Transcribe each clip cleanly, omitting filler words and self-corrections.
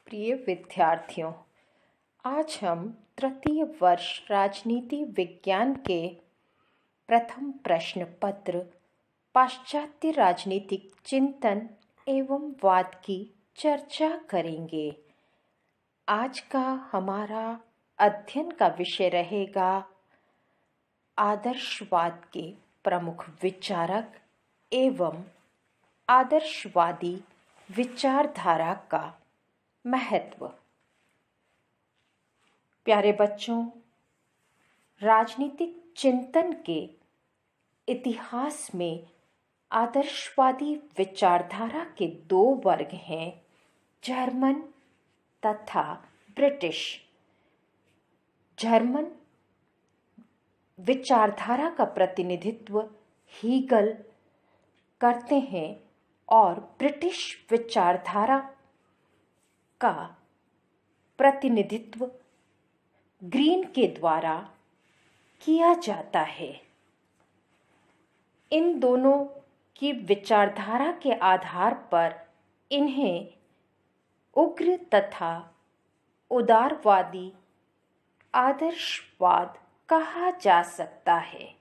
प्रिय विद्यार्थियों, आज हम तृतीय वर्ष राजनीति विज्ञान के प्रथम प्रश्न पत्र पाश्चात्य राजनीतिक चिंतन एवं वाद की चर्चा करेंगे। आज का हमारा अध्ययन का विषय रहेगा आदर्शवाद के प्रमुख विचारक एवं आदर्शवादी विचारधारा का महत्व। प्यारे बच्चों, राजनीतिक चिंतन के इतिहास में आदर्शवादी विचारधारा के दो वर्ग हैं, जर्मन तथा ब्रिटिश। जर्मन विचारधारा का प्रतिनिधित्व हीगल करते हैं और ब्रिटिश विचारधारा का प्रतिनिधित्व ग्रीन के द्वारा किया जाता है। इन दोनों की विचारधारा के आधार पर इन्हें उग्र तथा उदारवादी आदर्शवाद कहा जा सकता है।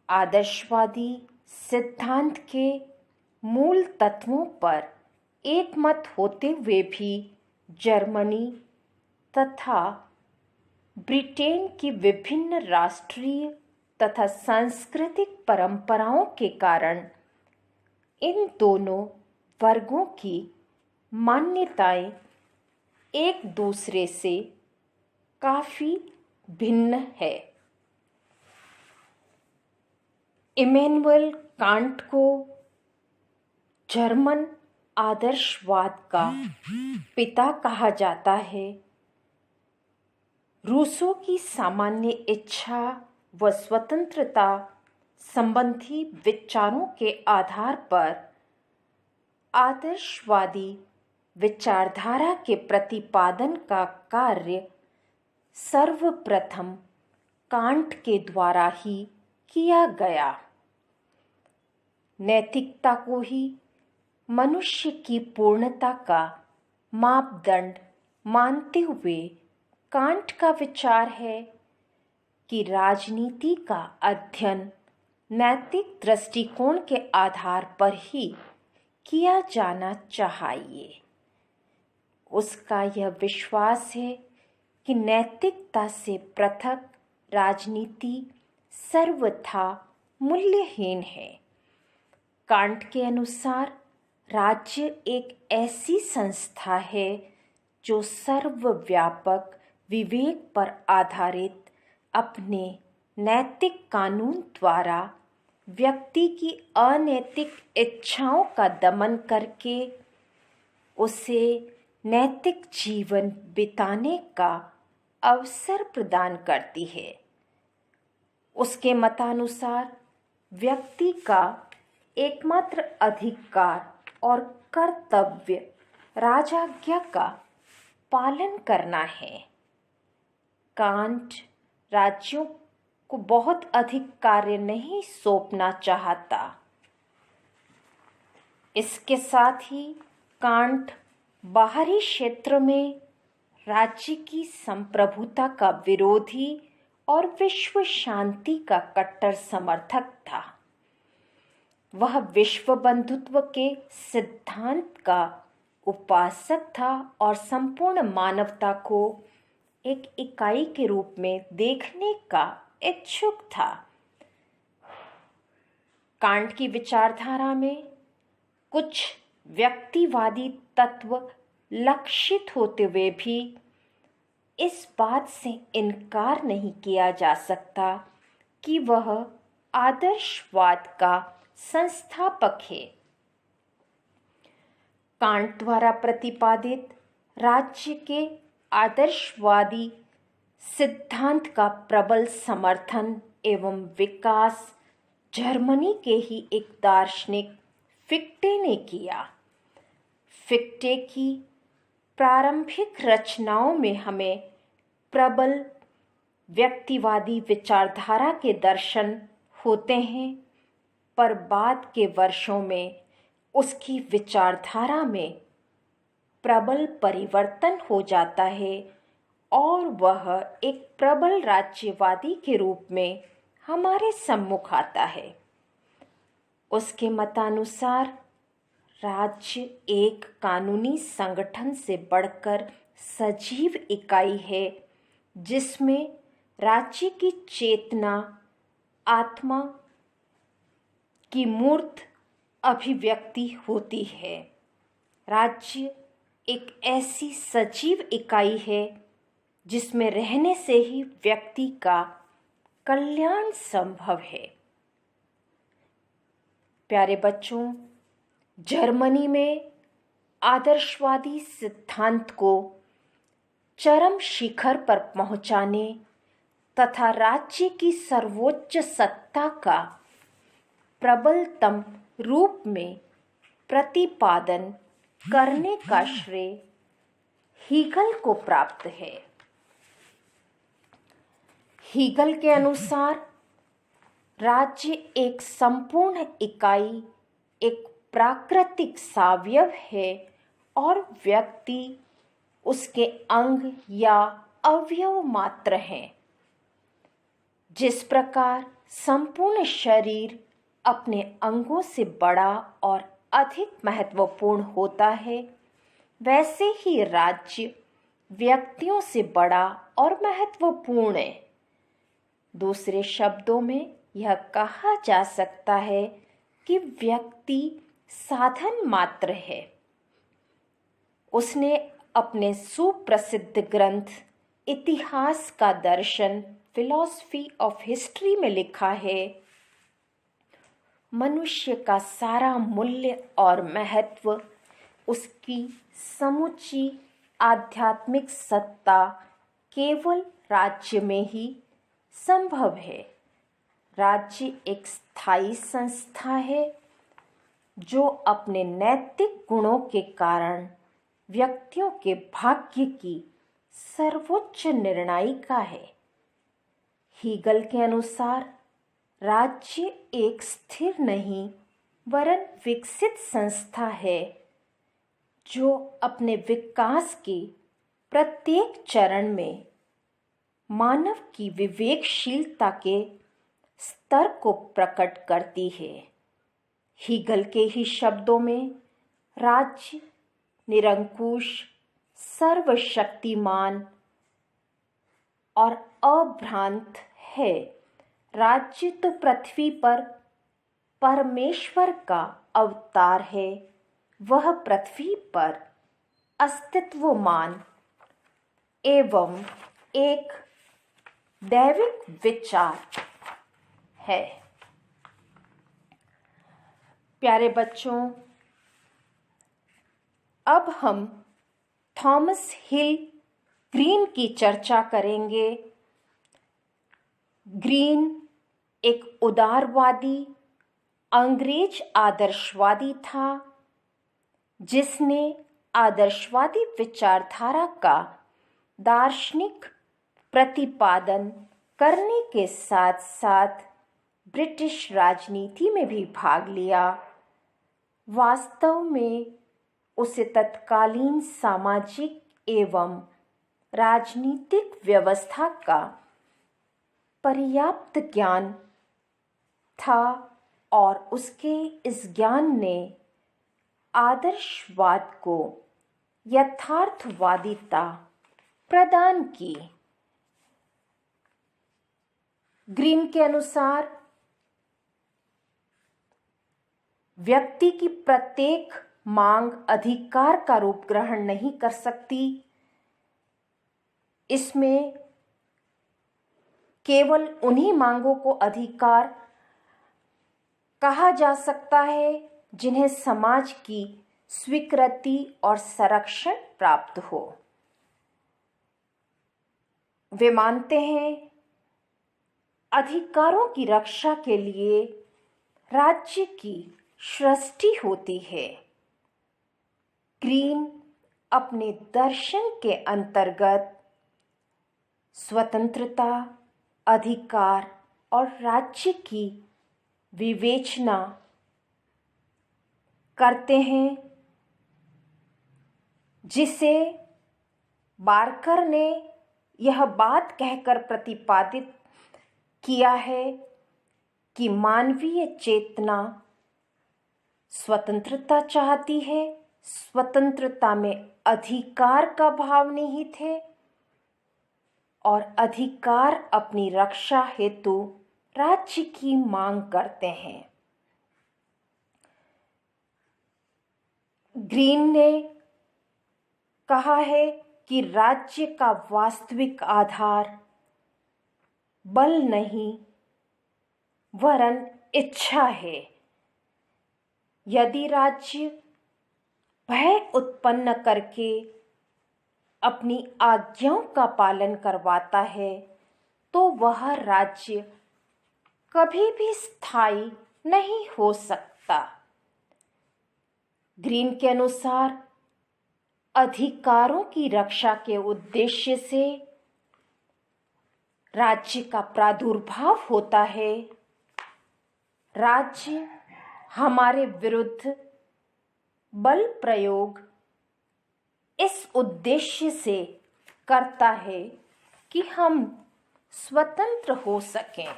आदर्शवादी सिद्धांत के मूल तत्वों पर एकमत होते हुए भी जर्मनी तथा ब्रिटेन की विभिन्न राष्ट्रीय तथा सांस्कृतिक परंपराओं के कारण इन दोनों वर्गों की मान्यताएं एक दूसरे से काफी भिन्न है। इमैनुअल कांट को जर्मन आदर्शवाद का पिता कहा जाता है। रूसो की सामान्य इच्छा व स्वतंत्रता संबंधी विचारों के आधार पर आदर्शवादी विचारधारा के प्रतिपादन का कार्य सर्वप्रथम कांट के द्वारा ही किया गया। नैतिकता को ही मनुष्य की पूर्णता का मापदंड मानते हुए कांट का विचार है कि राजनीति का अध्ययन नैतिक दृष्टिकोण के आधार पर ही किया जाना चाहिए। उसका यह विश्वास है कि नैतिकता से पृथक राजनीति सर्वथा मूल्यहीन है। कांट के अनुसार राज्य एक ऐसी संस्था है जो सर्वव्यापक विवेक पर आधारित अपने नैतिक कानून द्वारा व्यक्ति की अनैतिक इच्छाओं का दमन करके उसे नैतिक जीवन बिताने का अवसर प्रदान करती है। उसके मतानुसार व्यक्ति का एकमात्र अधिकार और कर्तव्य राजाज्ञा का पालन करना है। कांट राज्यों को बहुत अधिक कार्य नहीं सौंपना चाहता। इसके साथ ही कांट बाहरी क्षेत्र में राज्य की संप्रभुता का विरोधी और विश्व शांति का कट्टर समर्थक था। वह विश्व बंधुत्व के सिद्धांत का उपासक था और संपूर्ण मानवता को एक इकाई के रूप में देखने का इच्छुक था। कांट की विचारधारा में कुछ व्यक्तिवादी तत्व लक्षित होते हुए भी इस बात से इनकार नहीं किया जा सकता कि वह आदर्शवाद का संस्थापक है। कांट द्वारा प्रतिपादित राज्य के आदर्शवादी सिद्धांत का प्रबल समर्थन एवं विकास जर्मनी के ही एक दार्शनिक फिक्टे ने किया। फिक्टे की प्रारंभिक रचनाओं में हमें प्रबल व्यक्तिवादी विचारधारा के दर्शन होते हैं, पर बाद के वर्षों में उसकी विचारधारा में प्रबल परिवर्तन हो जाता है और वह एक प्रबल राज्यवादी के रूप में हमारे सम्मुख आता है। उसके मतानुसार राज्य एक कानूनी संगठन से बढ़कर सजीव इकाई है जिसमें राज्य की चेतना, आत्मा की मूर्त अभिव्यक्ति होती है। राज्य एक ऐसी सजीव इकाई है जिसमें रहने से ही व्यक्ति का कल्याण संभव है। प्यारे बच्चों, जर्मनी में आदर्शवादी सिद्धांत को चरम शिखर पर पहुंचाने तथा राज्य की सर्वोच्च सत्ता का प्रबलतम रूप में प्रतिपादन करने का श्रेय हीगल को प्राप्त है। हीगल के अनुसार राज्य एक संपूर्ण इकाई, एक प्राकृतिक सावयव है और व्यक्ति उसके अंग या अवयव मात्र हैं। जिस प्रकार संपूर्ण शरीर अपने अंगों से बड़ा और अधिक महत्वपूर्ण होता है, वैसे ही राज्य व्यक्तियों से बड़ा और महत्वपूर्ण है। दूसरे शब्दों में यह कहा जा सकता है कि व्यक्ति साधन मात्र है। उसने अपने सुप्रसिद्ध ग्रंथ इतिहास का दर्शन, फिलॉसफी ऑफ हिस्ट्री में लिखा है, मनुष्य का सारा मूल्य और महत्व उसकी समुची आध्यात्मिक सत्ता केवल राज्य में ही संभव है। राज्य एक स्थायी संस्था है जो अपने नैतिक गुणों के कारण व्यक्तियों के भाग्य की सर्वोच्च निर्णायिका है। हीगल के अनुसार राज्य एक स्थिर नहीं वरन विकसित संस्था है जो अपने विकास के प्रत्येक चरण में मानव की विवेकशीलता के स्तर को प्रकट करती है। हीगल के ही शब्दों में राज्य निरंकुश, सर्वशक्तिमान और अभ्रांत है। राज्य तो पृथ्वी पर परमेश्वर का अवतार है। वह पृथ्वी पर अस्तित्वमान एवं एक दैविक विचार है। प्यारे बच्चों, अब हम थॉमस हिल ग्रीन की चर्चा करेंगे। ग्रीन एक उदारवादी अंग्रेज आदर्शवादी था जिसने आदर्शवादी विचारधारा का दार्शनिक प्रतिपादन करने के साथ साथ ब्रिटिश राजनीति में भी भाग लिया। वास्तव में उसे तत्कालीन सामाजिक एवं राजनीतिक व्यवस्था का पर्याप्त ज्ञान था और उसके इस ज्ञान ने आदर्शवाद को यथार्थवादिता प्रदान की। ग्रीन के अनुसार व्यक्ति की प्रत्येक मांग अधिकार का रूप ग्रहण नहीं कर सकती। इसमें केवल उन्हीं मांगों को अधिकार कहा जा सकता है जिन्हें समाज की स्वीकृति और संरक्षण प्राप्त हो। वे मानते हैं अधिकारों की रक्षा के लिए राज्य की सृष्टि होती है। ग्रीन अपने दर्शन के अंतर्गत स्वतंत्रता, अधिकार और राज्य की विवेचना करते हैं। जिसे बारकर ने यह बात कहकर प्रतिपादित किया है कि मानवीय चेतना स्वतंत्रता चाहती है, स्वतंत्रता में अधिकार का भाव निहित है और अधिकार अपनी रक्षा हेतु राज्य की मांग करते हैं। ग्रीन ने कहा है कि राज्य का वास्तविक आधार बल नहीं वरन इच्छा है। यदि राज्य भय उत्पन्न करके अपनी आज्ञाओं का पालन करवाता है तो वह राज्य कभी भी स्थायी नहीं हो सकता। ग्रीन के अनुसार अधिकारों की रक्षा के उद्देश्य से राज्य का प्रादुर्भाव होता है। राज्य हमारे विरुद्ध बल प्रयोग इस उद्देश्य से करता है कि हम स्वतंत्र हो सकें।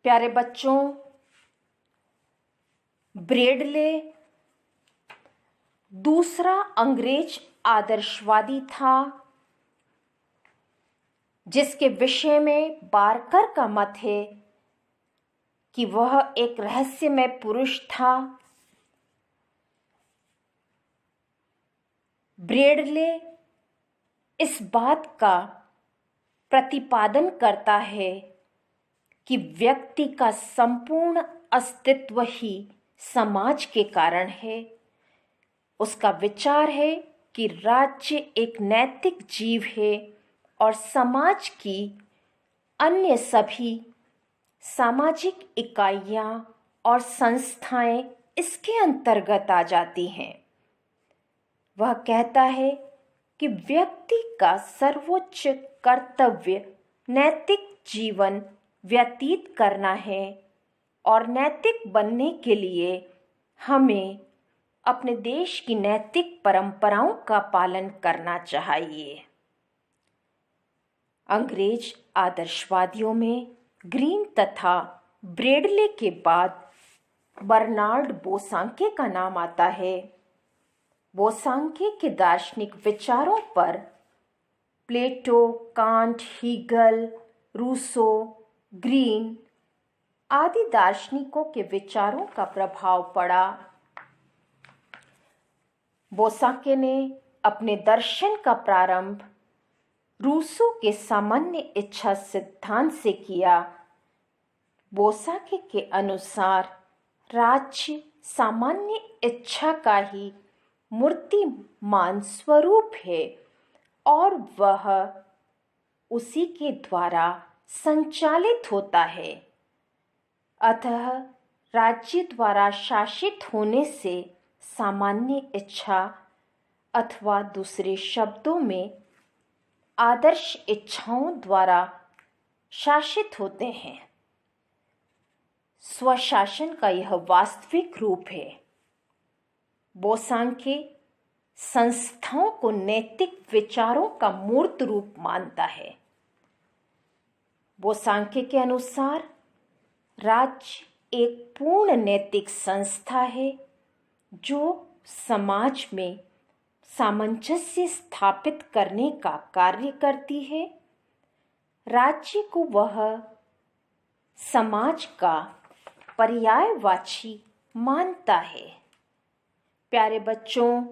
प्यारे बच्चों, ब्रेडले दूसरा अंग्रेज आदर्शवादी था जिसके विषय में बारकर का मत है कि वह एक रहस्यमय पुरुष था। ब्रेडले इस बात का प्रतिपादन करता है कि व्यक्ति का संपूर्ण अस्तित्व ही समाज के कारण है। उसका विचार है कि राज्य एक नैतिक जीव है और समाज की अन्य सभी सामाजिक इकाइयां और संस्थाएं इसके अंतर्गत आ जाती हैं। वह कहता है कि व्यक्ति का सर्वोच्च कर्तव्य नैतिक जीवन व्यतीत करना है और नैतिक बनने के लिए हमें अपने देश की नैतिक परंपराओं का पालन करना चाहिए। अंग्रेज आदर्शवादियों में ग्रीन तथा ब्रेडले के बाद बर्नार्ड बोसांके का नाम आता है। बोसांके के दार्शनिक विचारों पर प्लेटो, कांट, हीगल, रूसो, ग्रीन आदि दार्शनिकों के विचारों का प्रभाव पड़ा। बोसांके ने अपने दर्शन का प्रारंभ रूसो के सामान्य इच्छा सिद्धांत से किया। बोसांके के अनुसार राज्य सामान्य इच्छा का ही मूर्तिमान स्वरूप है और वह उसी के द्वारा संचालित होता है। अतः राज्य द्वारा शासित होने से सामान्य इच्छा अथवा दूसरे शब्दों में आदर्श इच्छाओं द्वारा शासित होते हैं। स्वशासन का यह वास्तविक रूप है। बोसांके संस्थाओं को नैतिक विचारों का मूर्त रूप मानता है। बोसांके के अनुसार राज्य एक पूर्ण नैतिक संस्था है जो समाज में सामंजस्य स्थापित करने का कार्य करती है। राज्य को वह समाज का पर्यायवाची मानता है। प्यारे बच्चों,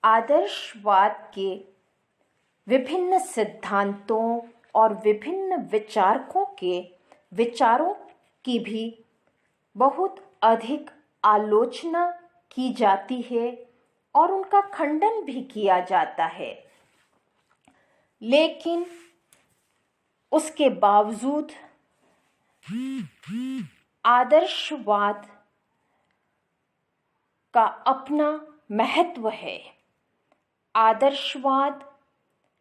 आदर्शवाद के विभिन्न सिद्धांतों और विभिन्न विचारकों के विचारों की भी बहुत अधिक आलोचना की जाती है और उनका खंडन भी किया जाता है, लेकिन उसके बावजूद आदर्शवाद का अपना महत्व है। आदर्शवाद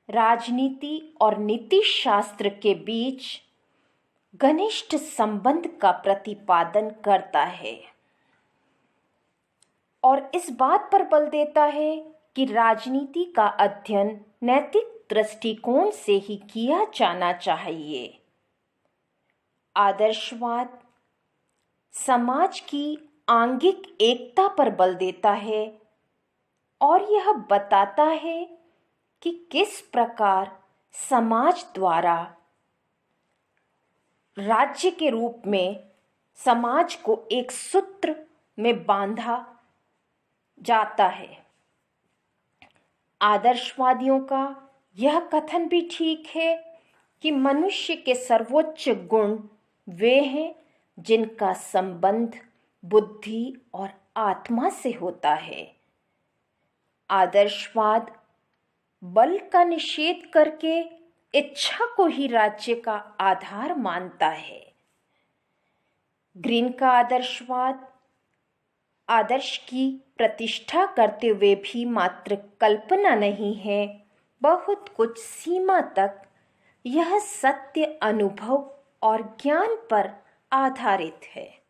राजनीति और नीति शास्त्र के बीच घनिष्ठ संबंध का प्रतिपादन करता है। और इस बात पर बल देता है कि राजनीति का अध्ययन नैतिक दृष्टिकोण से ही किया जाना चाहिए। आदर्शवाद समाज की आंगिक एकता पर बल देता है और यह बताता है कि किस प्रकार समाज द्वारा राज्य के रूप में समाज को एक सूत्र में बांधा जाता है। आदर्शवादियों का यह कथन भी ठीक है कि मनुष्य के सर्वोच्च गुण वे हैं जिनका संबंध बुद्धि और आत्मा से होता है। आदर्शवाद बल का निषेध करके इच्छा को ही राज्य का आधार मानता है। ग्रीन का आदर्शवाद आदर्श की प्रतिष्ठा करते हुए भी मात्र कल्पना नहीं है, बहुत कुछ सीमा तक यह सत्य अनुभव और ज्ञान पर आधारित है।